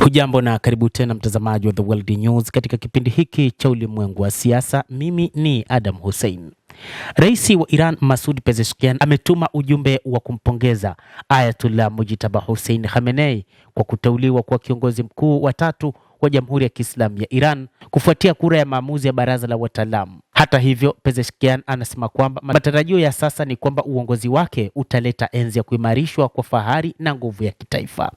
Hujambo na karibu tena mtazamaji wa The World News katika kipindi hiki cha ulimwengu wa siasa. Mimi ni Adam Hussein. Rais wa Iran Masoud Pezeshkian ametuma ujumbe wa kumpongeza Ayatollah Mujtaba Hussein Khamenei kwa kuteuliwa kwa kiongozi mkuu wa tatu wa Jamhuri ya Kiislamu ya Iran kufuatia kura ya maamuzi ya baraza la wataalamu. Hata hivyo, Pezeshkian anasema kwamba matarajio ya sasa ni kwamba uongozi wake utaleta enzi ya kuimarishwa kwa fahari na nguvu ya kitaifa.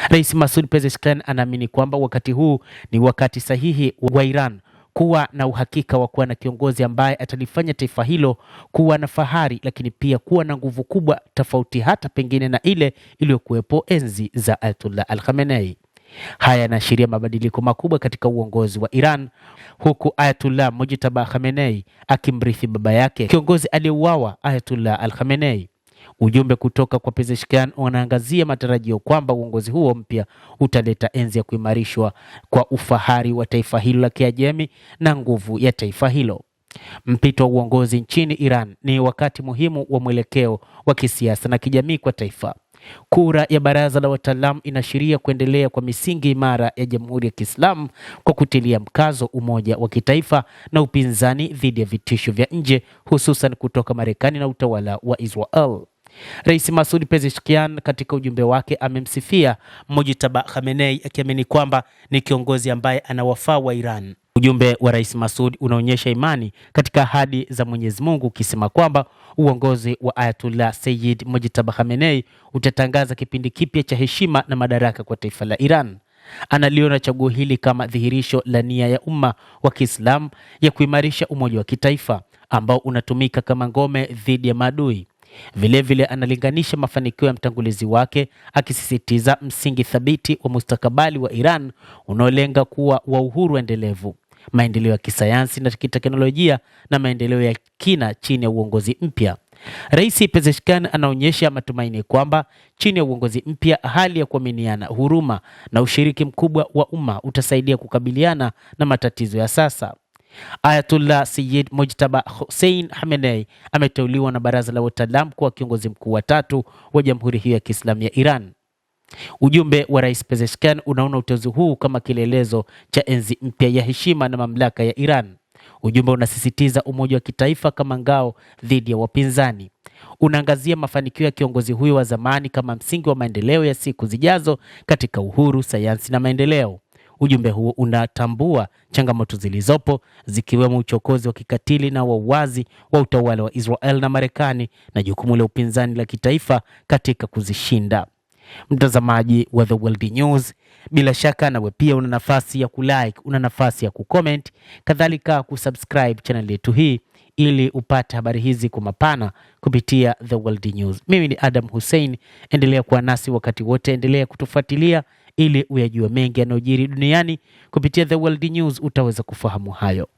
Rais Masoud Pezeshkian anaamini kwamba wakati huu ni wakati sahihi wa Iran kuwa na uhakika wa kuwa na kiongozi ambaye atalifanya taifa hilo kuwa na fahari, lakini pia kuwa na nguvu kubwa tofauti hata pengine na ile iliyokuwepo enzi za Ayatollah Khamenei. Haya yanaashiria mabadiliko makubwa katika uongozi wa Iran, huku Ayatollah Mujtaba Khamenei akimrithi baba yake, kiongozi aliyeuawa Ayatollah Khamenei. Ujumbe kutoka kwa Pezeshkian unaangazia matarajio kwamba uongozi huo mpya utaleta enzi ya kuimarishwa kwa ufahari wa taifa hilo la Kiajemi na nguvu ya taifa hilo. Mpito wa uongozi nchini Iran ni wakati muhimu wa mwelekeo wa kisiasa na kijamii kwa taifa. Kura ya baraza la wataalamu inaashiria kuendelea kwa misingi imara ya Jamhuri ya Kiislamu kwa kutilia mkazo umoja wa kitaifa na upinzani dhidi ya vitisho vya nje, hususan kutoka Marekani na utawala wa Israel. Rais Masoud Pezeshkian katika ujumbe wake amemsifia Mujtaba Khamenei akiamini kwamba ni kiongozi ambaye anawafaa wa Iran. Ujumbe wa Rais Masoud unaonyesha imani katika ahadi za Mwenyezi Mungu, ukisema kwamba uongozi wa Ayatollah Sayyid Mujtaba Khamenei utatangaza kipindi kipya cha heshima na madaraka kwa taifa la Iran. Analiona chaguo hili kama dhihirisho la nia ya umma wa Kiislamu ya kuimarisha umoja wa kitaifa ambao unatumika kama ngome dhidi ya maadui. Vilevile analinganisha mafanikio ya mtangulizi wake, akisisitiza msingi thabiti wa mustakabali wa Iran unaolenga kuwa wa uhuru endelevu, maendeleo ya kisayansi na kiteknolojia na maendeleo ya kina chini ya uongozi mpya. Rais Pezeshkian anaonyesha matumaini kwamba chini ya uongozi mpya hali ya kuaminiana, huruma na ushiriki mkubwa wa umma utasaidia kukabiliana na matatizo ya sasa. Ayatollah Sayyid Mujtaba Hussein Khamenei ameteuliwa na baraza la wataalamu kuwa kiongozi mkuu wa tatu wa Jamhuri hiyo ya Kiislamu ya Iran. Ujumbe wa Rais Pezeshkian unaona uteuzi huu kama kielelezo cha enzi mpya ya heshima na mamlaka ya Iran. Ujumbe unasisitiza umoja wa kitaifa kama ngao dhidi ya wapinzani. Unaangazia mafanikio ya kiongozi huyo wa zamani kama msingi wa maendeleo ya siku zijazo katika uhuru, sayansi na maendeleo. Ujumbe huo unatambua changamoto zilizopo, zikiwemo uchokozi wa kikatili na wa uwazi wa utawala wa Israel na Marekani na jukumu la upinzani la kitaifa katika kuzishinda. Mtazamaji wa The World News, bila shaka nawe pia una nafasi ya kulike, una nafasi ya kucomment, kadhalika kusubscribe channel yetu hii ili upate habari hizi kwa mapana kupitia The World News. Mimi ni Adam Hussein, endelea kuwa nasi wakati wote, endelea kutufuatilia ili uyajue mengi yanayojiri duniani kupitia The World News, utaweza kufahamu hayo.